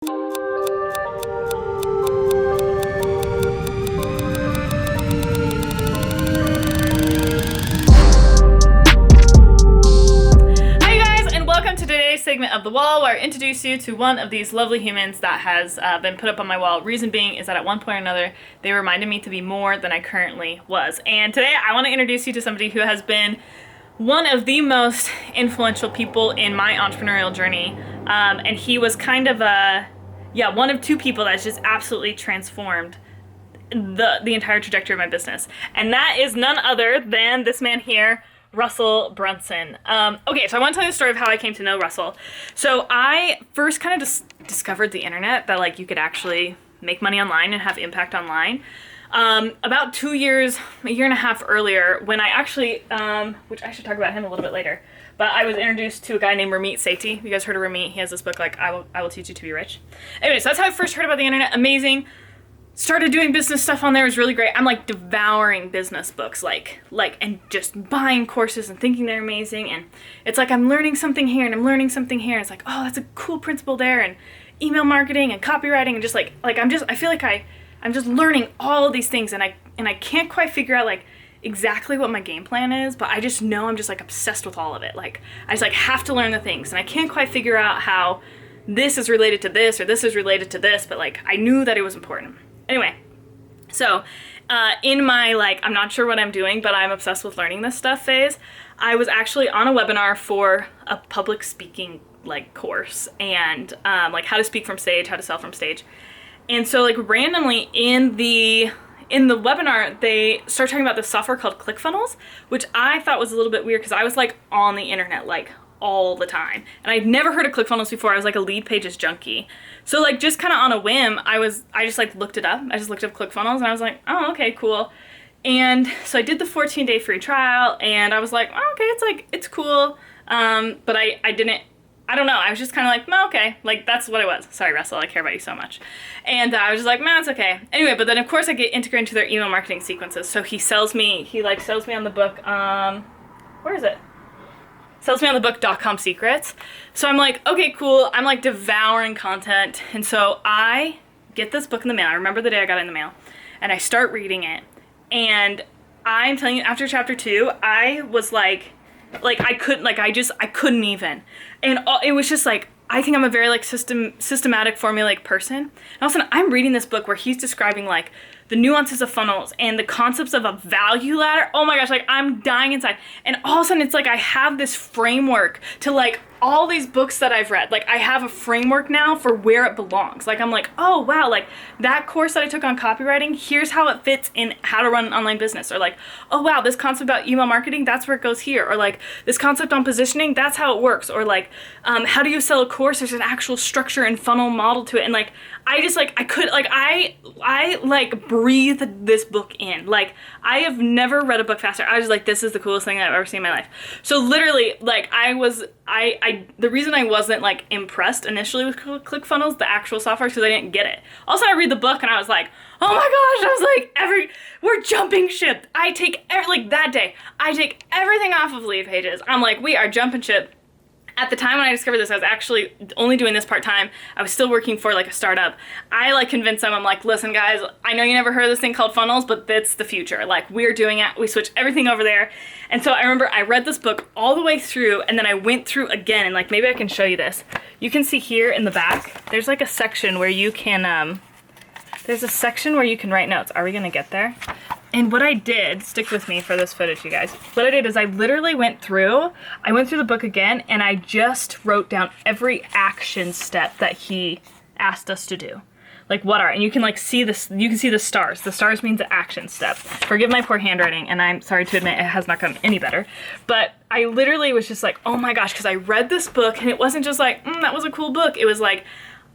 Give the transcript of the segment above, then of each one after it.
Segment of the wall where I introduce you to one of these lovely humans that has been put up on my wall. Reason being is that at one point or another they reminded me to be more than I currently was. And today I want to introduce you to somebody who has been one of the most influential people in my entrepreneurial journey. And he was kind of one of two people that's just absolutely transformed the entire trajectory of my business. And that is none other than this man here, Russell Brunson. Okay, so I want to tell you the story of how I came to know Russell. So I first kind of discovered the internet, that like you could actually make money online and have impact online. About 2 years, a year and a half earlier, when I actually, which I should talk about him a little bit later, but I was introduced to a guy named Ramit Sethi. You guys heard of Ramit? He has this book like I will teach you to be rich. Anyway, so that's how I first heard about the internet. Amazing. Started doing business stuff on there. It was really great. I'm like devouring business books, and just buying courses and thinking they're amazing. And it's like I'm learning something here and I'm learning something here. It's like, oh, that's a cool principle there. And email marketing and copywriting and just I feel like I'm just learning all of these things, and I can't quite figure out like exactly what my game plan is, but I just know I'm just like obsessed with all of it. Like I just like have to learn the things, and I can't quite figure out how this is related to this or this is related to this, but like I knew that it was important. Anyway, so in my I'm not sure what I'm doing, but I'm obsessed with learning this stuff phase, I was actually on a webinar for a public speaking course, and how to speak from stage, how to sell from stage. And so randomly in the webinar, they started talking about this software called ClickFunnels, which I thought was a little bit weird because I was on the internet all the time, and I'd never heard of ClickFunnels before. I was like a lead pages junkie. So just kind of on a whim, I just looked it up. I just looked up ClickFunnels and I was like, oh, okay, cool. And so I did the 14-day free trial, and I was like, oh, okay, it's cool. But I don't know. I was just kind of oh, okay, that's what it was. Sorry, Russell, I care about you so much. And I was just like, man, it's okay. Anyway, but then of course I get integrated into their email marketing sequences. So he sells me on the book, where is it? Sells me on the book .com Secrets. So I'm like, okay, cool. I'm devouring content. And so I get this book in the mail. I remember the day I got it in the mail, and I start reading it. And I'm telling you, after chapter 2, I was I couldn't even. And it was just I think I'm a very systematic, formulaic person. And all of a sudden I'm reading this book where he's describing the nuances of funnels and the concepts of a value ladder. Oh my gosh, I'm dying inside. And all of a sudden it's I have this framework to all these books that I've read. I have a framework now for where it belongs. I'm oh wow, that course that I took on copywriting, here's how it fits in how to run an online business. Or oh wow, this concept about email marketing, that's where it goes here. Or this concept on positioning, that's how it works. Or how do you sell a course? There's an actual structure and funnel model to it. And I just I breathed this book in. I have never read a book faster. I was this is the coolest thing I've ever seen in my life. So literally the reason I wasn't impressed initially with ClickFunnels, the actual software, because I didn't get it. Also, I read the book and I was oh my gosh, I was we're jumping ship. I take that day, I take everything off of lead pages. I'm we are jumping ship. At the time when I discovered this, I was actually only doing this part-time. I was still working for a startup. I convinced them, I'm listen guys, I know you never heard of this thing called funnels, but that's the future. We're doing it. We switched everything over there. And so I remember I read this book all the way through, and then I went through again, and maybe I can show you this. You can see here in the back, there's a section where you can, write notes. Are we gonna get there? And what I did, stick with me for this footage, you guys. What I did is I literally went through the book again, and I just wrote down every action step that he asked us to do. And you can see this, you can see the stars. The stars means the action step. Forgive my poor handwriting, and I'm sorry to admit it has not gotten any better. But I literally was just oh my gosh, because I read this book, and it wasn't just that was a cool book. It was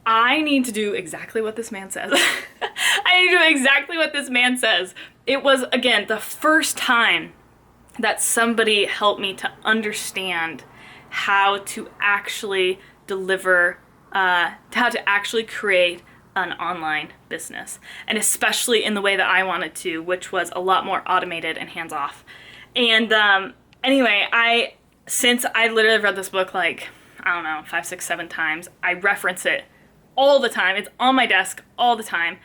I need to do exactly what this man says. I need to do exactly what this man says. It was, again, the first time that somebody helped me to understand how to actually deliver, how to actually create an online business. And especially in the way that I wanted to, which was a lot more automated and hands-off. And anyway, since I literally read this book 5, 6, 7 times, I reference it all the time. It's on my desk all the time.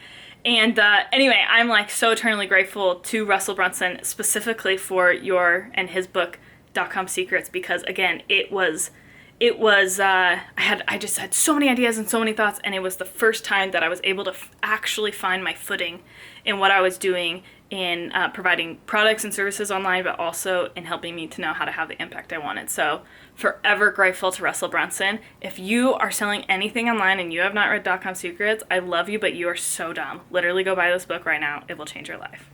And anyway, I'm like so eternally grateful to Russell Brunson specifically for your and his book .com Secrets, because again, I just had so many ideas and so many thoughts, and it was the first time that I was able to actually find my footing in what I was doing in providing products and services online, but also in helping me to know how to have the impact I wanted. So forever grateful to Russell Brunson. If you are selling anything online and you have not read .com Secrets, I love you, but you are so dumb. Literally go buy this book right now. It will change your life.